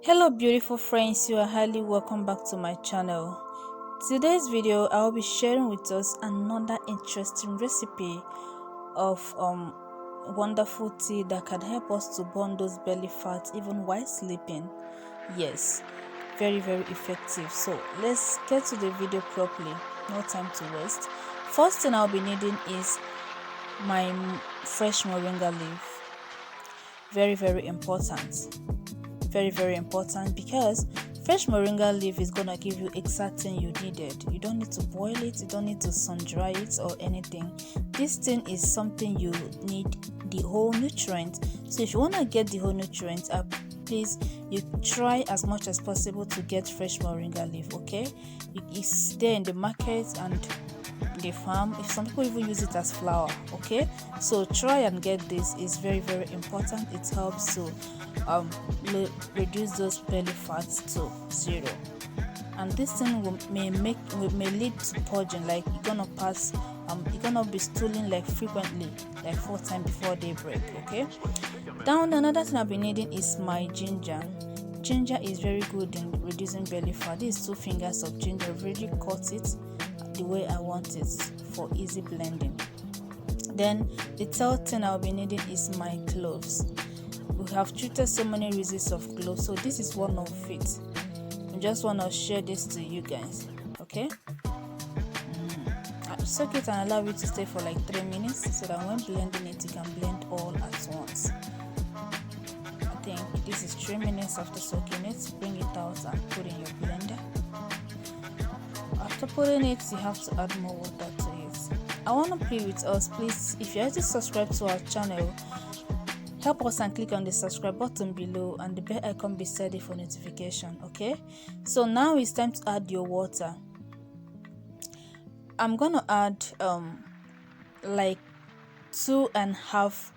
Hello beautiful friends, you are highly welcome back to my channel. Today's video I will be sharing with us another interesting recipe of wonderful tea that can help us to burn those belly fat even while sleeping. Yes, very effective. So let's get to the video properly, no time to waste. First thing I'll be needing is my fresh moringa leaf. Very important, very important, because fresh moringa leaf is gonna give you exact thing you needed. You don't need to boil it, you don't need to sun dry it or anything. This thing is something you need the whole nutrient. So if you want to get the whole nutrient, please you try as much as possible to get fresh moringa leaf. Okay, it's there in the market and the farm. If some people even use it as flour. Okay, so try and get this. It's very important. It helps to reduce those belly fats to 0, and this thing may lead to purging. Like you're gonna be stooling like frequently, like 4 times before daybreak. Okay, down another thing I'll be needing is my ginger. Ginger is very good in reducing belly fat. This is 2 fingers of ginger. I've already cut it the way I want it for easy blending. Then the third thing I'll be needing is my cloves. We have treated so many uses of cloves, so this is one of it. I just want to share this to you guys. Okay, I soak it and allow it to stay for like 3 minutes, so that when blending it, you can blend all at once. I think this is 3 minutes after soaking it. Bring it out and put in your blender. After putting it, you have to add more water to it. I want to plead with us, please, if you already subscribed to our channel, help us and click on the subscribe button below and the bell icon beside it for notification. Okay, so now it's time to add your water. I'm gonna add like 2.5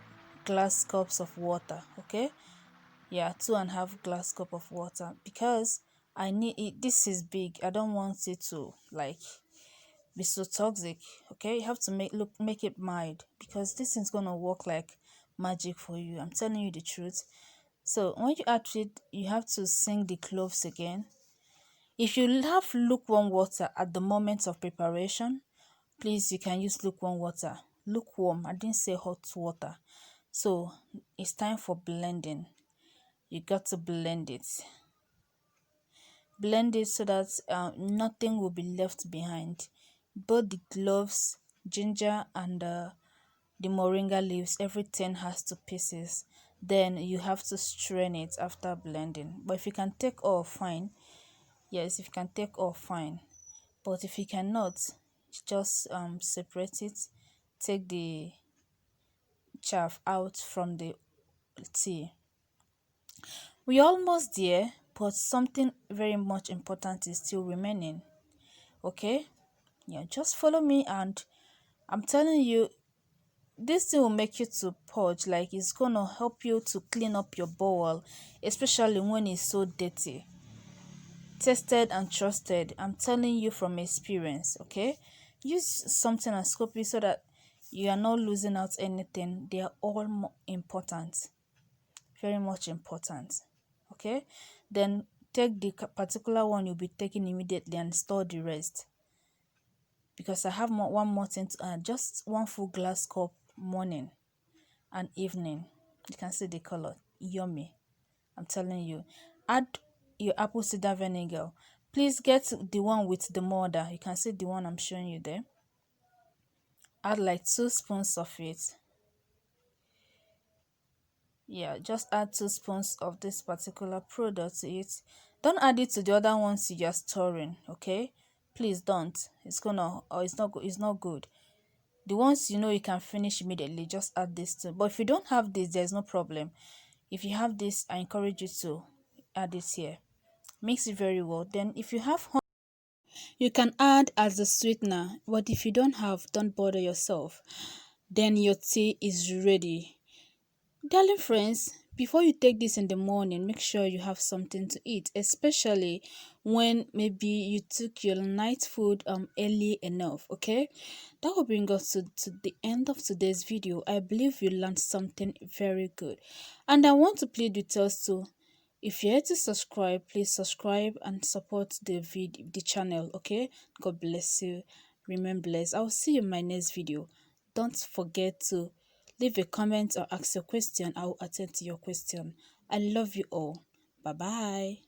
glass cups of water. Okay, yeah, 2.5 glass cup of water, because I need it. This is big. I don't want it to like be so toxic. Okay, you have to make it mild, because this is gonna work like magic for you. I'm telling you the truth. So when you add it, you have to sink the cloves again. If you have lukewarm water at the moment of preparation, please, you can use lukewarm water. Lukewarm, I didn't say hot water. So it's time for blending. You got to blend it. Blend it so that nothing will be left behind. Both the cloves, ginger, and the moringa leaves, everything has to pieces. Then you have to strain it after blending. But if you can take all, fine. Yes, if you can take all, fine. But if you cannot, just separate it. Take the chaff out from the tea. We're almost there, but something very much important is still remaining. Okay, yeah, just follow me, and I'm telling you, this thing will make you to purge. Like, it's gonna help you to clean up your bowel, especially when it's so dirty. Tested and trusted, I'm telling you from experience. Okay, use something as copy so that you are not losing out anything. They are all important, very much important. Okay, then take the particular one you'll be taking immediately and store the rest, because I have one more thing to add. Just 1 full glass cup morning and evening. You can see the color, yummy. I'm telling you. Add your apple cider vinegar. Please get the one with the mother. You can see the one I'm showing you there. Add like 2 spoons of it. Yeah, just add 2 spoons of this particular product to it. Don't add it to the other ones you are storing. Okay, please don't. It's gonna, or it's not good. It's not good. The ones you know you can finish immediately, just add this too. But if you don't have this, there's no problem. If you have this, I encourage you to add it here. Mix it very well. Then if you have honey, you can add as a sweetener. But if you don't have, don't bother yourself. Then your tea is ready. Darling friends, before you take this in the morning, make sure you have something to eat, especially when maybe you took your night food early enough. Okay, that will bring us to the end of today's video. I believe you learned something very good, and I want to plead with us to If you're yet to subscribe, please subscribe and support the channel. Okay, God bless you. Remain blessed. I'll see you in my next video. Don't forget to leave a comment or ask your question. I'll attend to your question. I love you all. Bye bye.